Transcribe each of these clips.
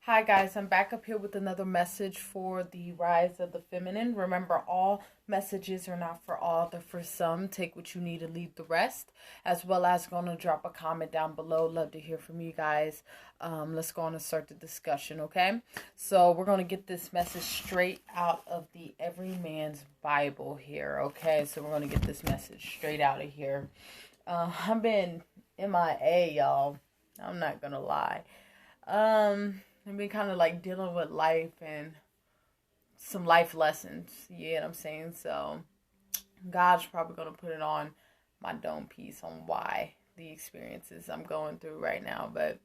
Hi guys, I'm back up here with another message for the rise of the feminine. Remember, all messages are not for all, they're for some. Take what you need and leave the rest. As well as going to drop a comment down below. Love to hear from you guys. Let's go on and start the discussion, okay? So we're going to get this message straight out of the Every Man's Bible here, okay? So we're going to get this message straight out of here. I've been MIA, y'all. I'm not going to lie. I've been kind of like dealing with life and some life lessons, you know what I'm saying? So God's probably going to put it on my dome piece on why the experiences I'm going through right now. But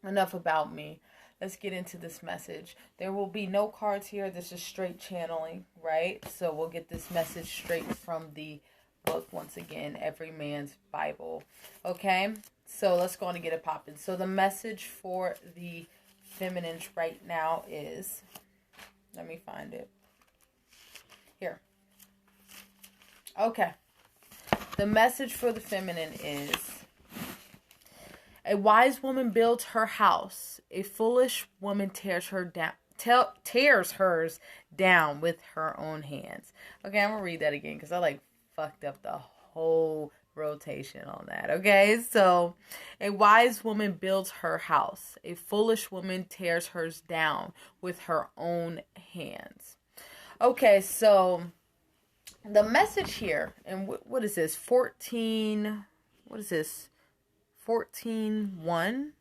enough about me. Let's get into this message. There will be no cards here. This is straight channeling, right? So we'll get this message straight from the book once again, Every Man's Bible. Okay? So let's go on and get it popping. So the message for the feminines right now is, let me find it here. Okay, the message for the feminine is: a wise woman builds her house, a foolish woman tears hers down with her own hands. Okay, I'm gonna read that again because I fucked up the whole rotation on that. Okay, so a wise woman builds her house, a foolish woman tears hers down with her own hands. Okay, so the message here, and what is this, 14, what is this, 14:1?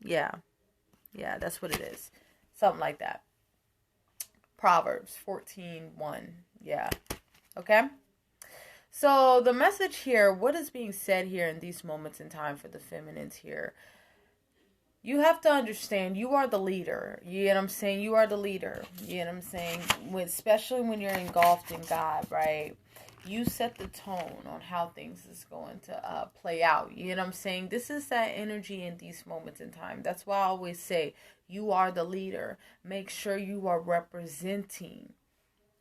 Yeah, that's what it is, something like that. Proverbs 14:1. Yeah, okay. So the message here, what is being said here in these moments in time for the feminines here? You have to understand, you are the leader. You know what I'm saying? You are the leader. You know what I'm saying? Especially when you're engulfed in God, right? You set the tone on how things is going to play out. You know what I'm saying? This is that energy in these moments in time. That's why I always say, you are the leader. Make sure you are representing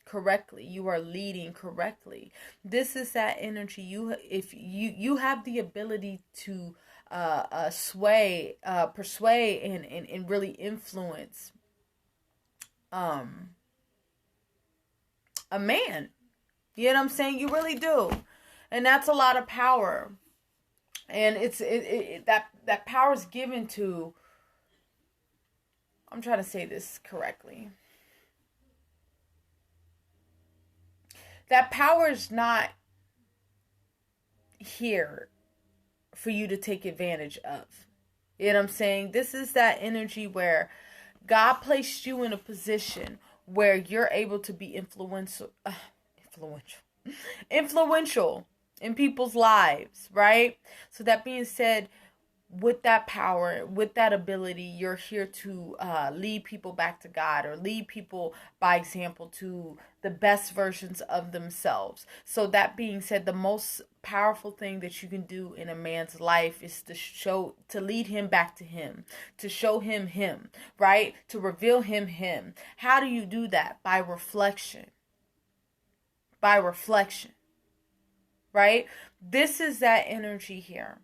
correctly, you are leading correctly. This is that energy. You have the ability to persuade and really influence a man. You know what I'm saying? You really do. And that's a lot of power. And that power is given to, I'm trying to say this correctly. That power is not here for you to take advantage of. You know what I'm saying? This is that energy where God placed you in a position where you're able to be influential in people's lives, right? So that being said, with that power, with that ability, you're here to lead people back to God, or lead people by example to the best versions of themselves. So that being said, the most powerful thing that you can do in a man's life is to lead him back to him, to show him, right? To reveal him. How do you do that? By reflection. Right? This is that energy here.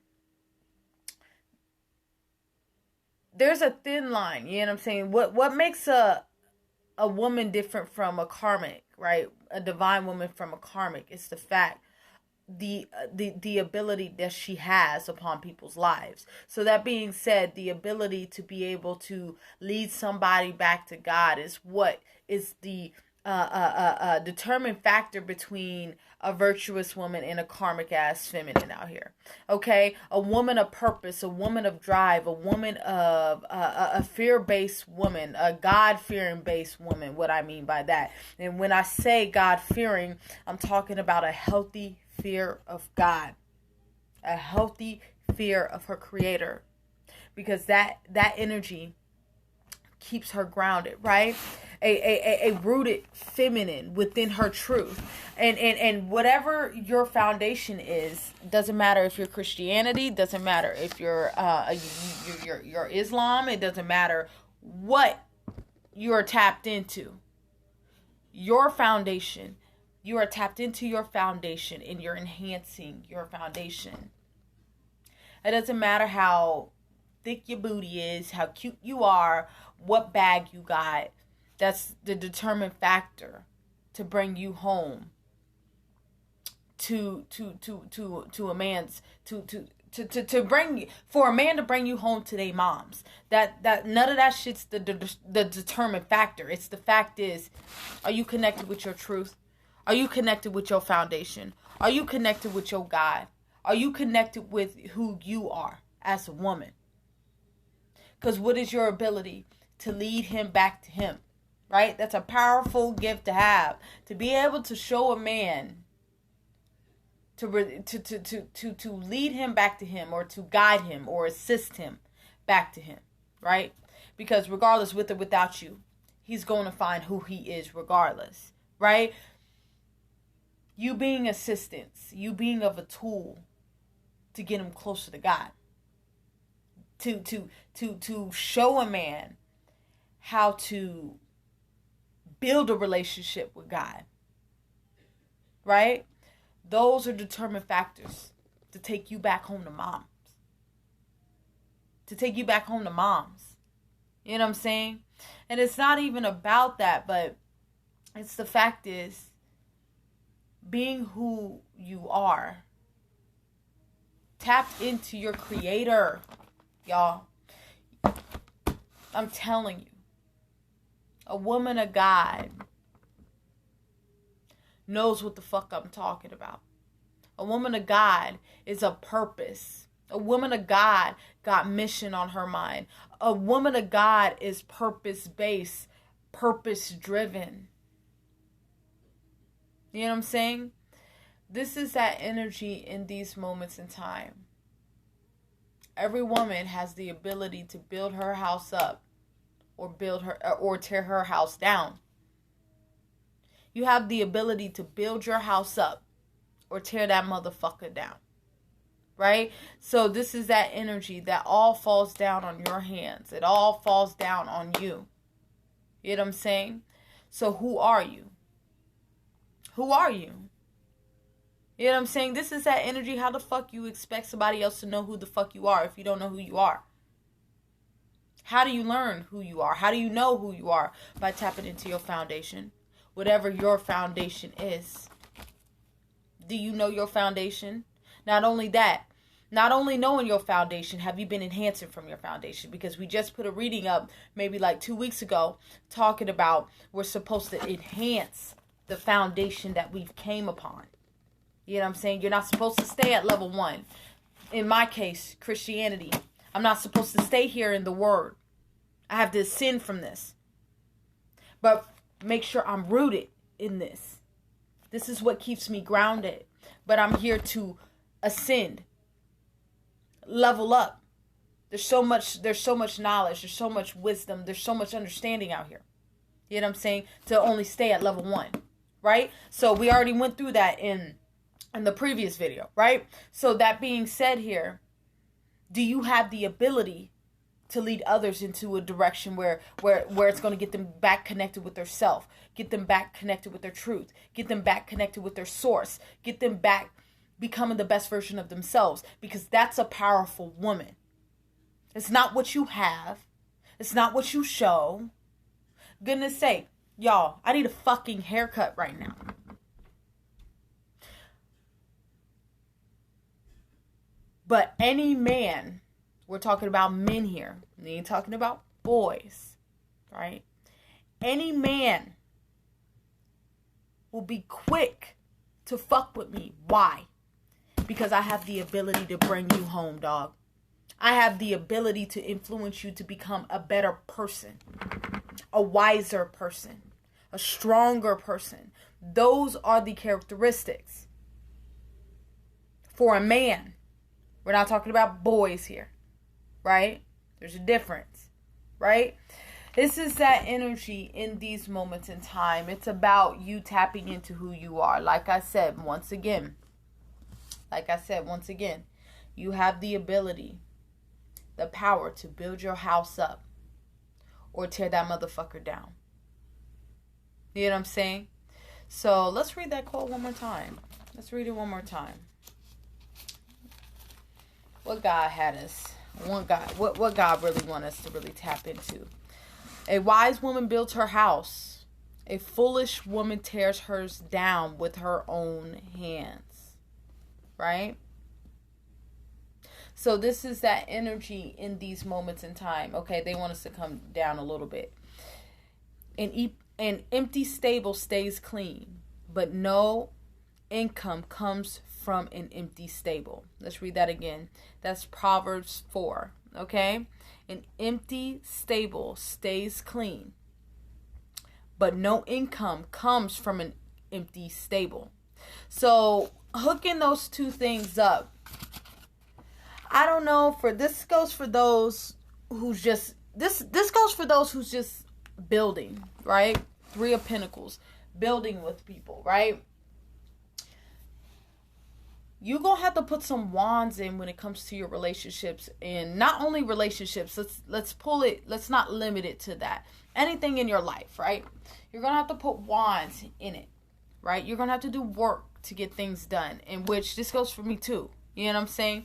There's a thin line, you know what I'm saying? What makes a woman different from a karmic, right? A divine woman from a karmic is the fact, the ability that she has upon people's lives. So that being said, the ability to be able to lead somebody back to God is what is the determined factor between a virtuous woman and a karmic ass feminine out here. Okay, a woman of purpose, a woman of drive, a woman of a fear-based woman, a God-fearing based woman. What I mean by that, and when I say God-fearing, I'm talking about a healthy fear of God, a healthy fear of her Creator, because that energy keeps her grounded, right? A rooted feminine within her truth, and whatever your foundation is, doesn't matter if you're Christianity, doesn't matter if you're Islam, it doesn't matter what you're tapped into. Your foundation, you are tapped into your foundation, and you're enhancing your foundation. It doesn't matter how thick your booty is, how cute you are, what bag you got. That's the determining factor to bring you home to a man's to bring, for a man to bring you home to their moms. That none of that shit's the determined factor. It's the fact is, are you connected with your truth? Are you connected with your foundation? Are you connected with your God? Are you connected with who you are as a woman? Because what is your ability to lead him back to him? Right? That's a powerful gift to have. To be able to show a man, to lead him back to him, or to guide him or assist him back to him. Right? Because regardless, with or without you, he's going to find who he is regardless. Right? You being assistance, you being of a tool to get him closer to God. To show a man how to build a relationship with God. Right? Those are determined factors to take you back home to moms. To take you back home to moms. You know what I'm saying? And it's not even about that, but it's the fact is, being who you are, tap into your creator, y'all. I'm telling you, a woman of God knows what the fuck I'm talking about. A woman of God is a purpose. A woman of God got mission on her mind. A woman of God is purpose-based, purpose-driven. You know what I'm saying? This is that energy in these moments in time. Every woman has the ability to build her house up or tear her house down. You have the ability to build your house up or tear that motherfucker down. Right? So this is that energy that all falls down on your hands. It all falls down on you. You know what I'm saying? So who are you? Who are you? You know what I'm saying? This is that energy. How the fuck you expect somebody else to know who the fuck you are if you don't know who you are? How do you learn who you are? How do you know who you are? By tapping into your foundation. Whatever your foundation is. Do you know your foundation? Not only that, not only knowing your foundation, have you been enhancing from your foundation? Because we just put a reading up maybe like 2 weeks ago talking about we're supposed to enhance the foundation that we've came upon. You know what I'm saying? You're not supposed to stay at level 1. In my case, Christianity. I'm not supposed to stay here in the Word. I have to ascend from this. But make sure I'm rooted in this. This is what keeps me grounded. But I'm here to ascend. Level up. There's so much knowledge. There's so much wisdom. There's so much understanding out here. You know what I'm saying? To only stay at level 1. Right? So we already went through that in the previous video. Right? So that being said here, do you have the ability to lead others into a direction where it's going to get them back connected with their self, get them back connected with their truth, get them back connected with their source, get them back becoming the best version of themselves? Because that's a powerful woman. It's not what you have. It's not what you show. Goodness sake, y'all, I need a fucking haircut right now. But any man, we're talking about men here. We ain't talking about boys, right? Any man will be quick to fuck with me. Why? Because I have the ability to bring you home, dog. I have the ability to influence you to become a better person, a wiser person, a stronger person. Those are the characteristics for a man. We're not talking about boys here, right? There's a difference, right? This is that energy in these moments in time. It's about you tapping into who you are. Like I said, once again, you have the ability, the power to build your house up or tear that motherfucker down. You know what I'm saying? So let's read that quote one more time. Let's read it one more time. What God had us What God really wants us to really tap into. A wise woman builds her house. A foolish woman tears hers down with her own hands. Right? So this is that energy in these moments in time. Okay, they want us to come down a little bit. An empty stable stays clean, but no income comes from an empty stable. Let's read that again. That's Proverbs 4. Okay? An empty stable stays clean, but no income comes from an empty stable. So hooking those two things up, I don't know, this goes for those who's just building, right? 3 of Pentacles, building with people, right? You're going to have to put some wands in when it comes to your relationships, and not only relationships, let's pull it, let's not limit it to that. Anything in your life, right? You're going to have to put wands in it, right? You're going to have to do work to get things done, in which this goes for me too. You know what I'm saying?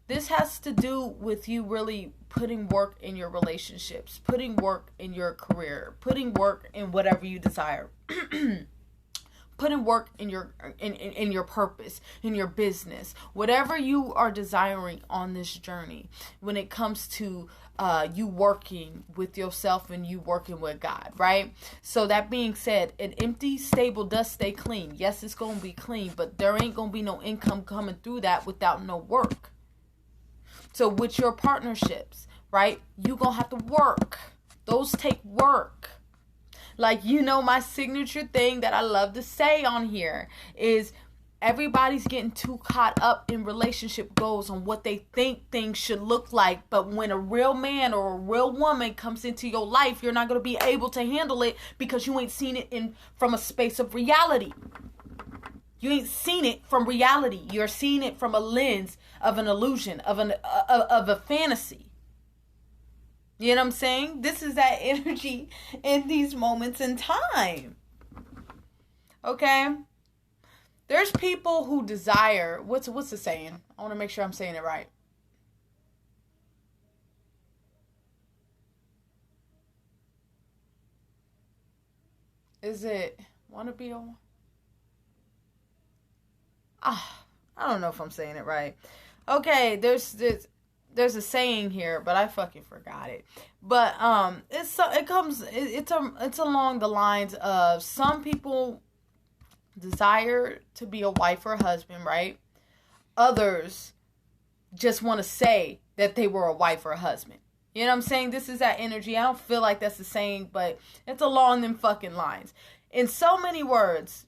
This has to do with you really putting work in your relationships, putting work in your career, putting work in whatever you desire, putting work in your purpose, in your business, whatever you are desiring on this journey. When it comes to you working with yourself and you working with God, right? So that being said, an empty stable does stay clean. Yes, it's gonna be clean, but there ain't gonna be no income coming through that without no work. So with your partnerships, right, you gonna have to work. Those take work. Like, my signature thing that I love to say on here is everybody's getting too caught up in relationship goals on what they think things should look like. But when a real man or a real woman comes into your life, you're not going to be able to handle it because you ain't seen it from a space of reality. You ain't seen it from reality. You're seeing it from a lens of an illusion, of a fantasy. You know what I'm saying? This is that energy in these moments in time. Okay? There's people who desire, what's the saying? I want to make sure I'm saying it right. Is it want to be a... I don't know if I'm saying it right. Okay, there's a saying here, but I fucking forgot it. But it's along the lines of some people desire to be a wife or a husband, right? Others just want to say that they were a wife or a husband. You know what I'm saying? This is that energy. I don't feel like that's the saying, but it's along them fucking lines. In so many words,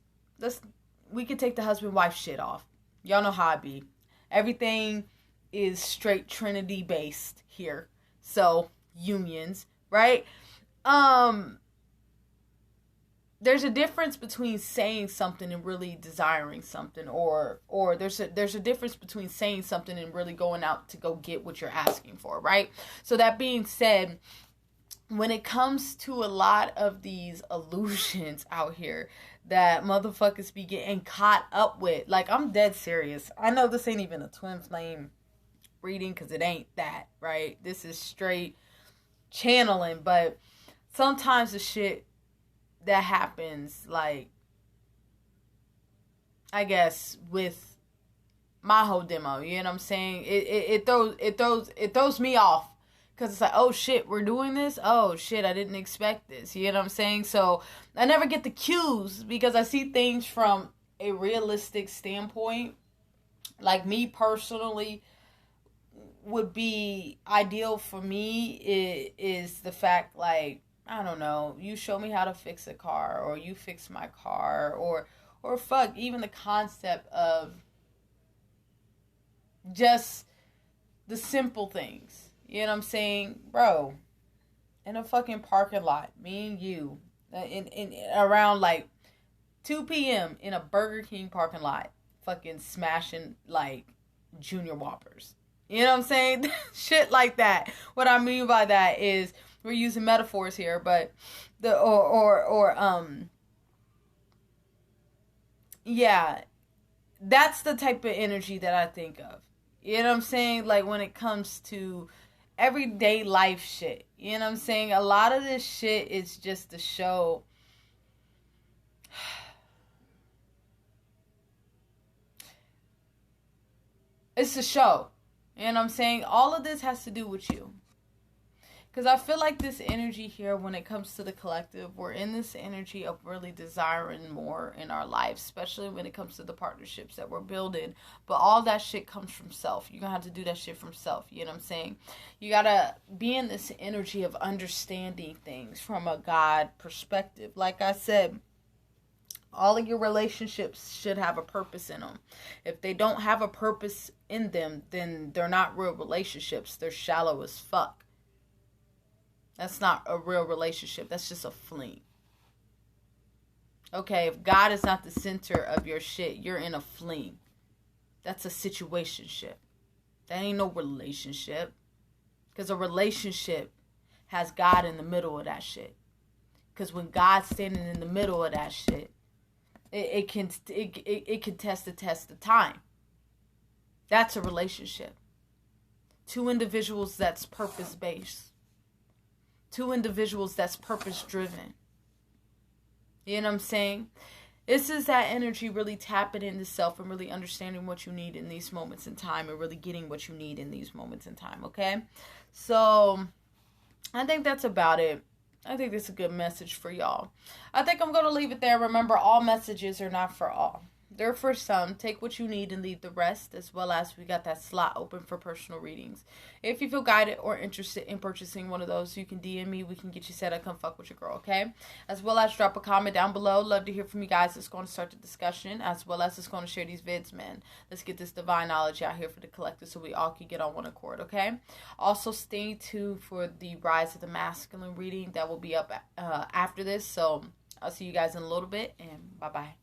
we could take the husband-wife shit off. Y'all know how I be. Everything is straight Trinity based here. So, unions, right? There's a difference between saying something and really desiring something, or there's a difference between saying something and really going out to go get what you're asking for, right? So that being said, when it comes to a lot of these illusions out here that motherfuckers be getting caught up with, like, I'm dead serious. I know this ain't even a twin flame reading because it ain't that, right? This is straight channeling, but sometimes the shit that happens, like, I guess with my whole demo, you know what I'm saying? It throws me off. Because it's like, oh shit, we're doing this? Oh shit, I didn't expect this. You know what I'm saying? So I never get the cues because I see things from a realistic standpoint. Like, me personally, would be ideal for me is the fact, like, I don't know, you show me how to fix a car, or you fix my car, or fuck, even the concept of just the simple things. You know what I'm saying? Bro, in a fucking parking lot, me and you, in around like 2 p.m. in a Burger King parking lot, fucking smashing like Junior Whoppers. You know what I'm saying? Shit like that. What I mean by that is, we're using metaphors here, but yeah, that's the type of energy that I think of. You know what I'm saying? Like, when it comes to everyday life shit. You know what I'm saying? A lot of this shit is just to show. It's a show. You know what I'm saying? All of this has to do with you. Because I feel like this energy here, when it comes to the collective, we're in this energy of really desiring more in our life, especially when it comes to the partnerships that we're building. But all that shit comes from self. You're going to have to do that shit from self. You know what I'm saying? You got to be in this energy of understanding things from a God perspective. Like I said, all of your relationships should have a purpose in them. If they don't have a purpose in them, then they're not real relationships. They're shallow as fuck. That's not a real relationship. That's just a fling. Okay, if God is not the center of your shit, you're in a fling. That's a situationship. That ain't no relationship. Because a relationship has God in the middle of that shit. Because when God's standing in the middle of that shit, it can test the test of time. That's a relationship. Two individuals that's purpose-based. Two individuals that's purpose-driven. You know what I'm saying? This is that energy really tapping into self and really understanding what you need in these moments in time and really getting what you need in these moments in time, okay? So, I think that's about it. I think that's a good message for y'all. I think I'm going to leave it there. Remember, all messages are not for all. They're for some. Take what you need and leave the rest, as well as we got that slot open for personal readings. If you feel guided or interested in purchasing one of those, you can DM me. We can get you set up. Come fuck with your girl, okay? As well as drop a comment down below. Love to hear from you guys. It's going to start the discussion, as well as it's going to share these vids, man. Let's get this divine knowledge out here for the collective so we all can get on one accord, okay? Also, stay tuned for the Rise of the Masculine reading that will be up after this. So, I'll see you guys in a little bit, and bye-bye.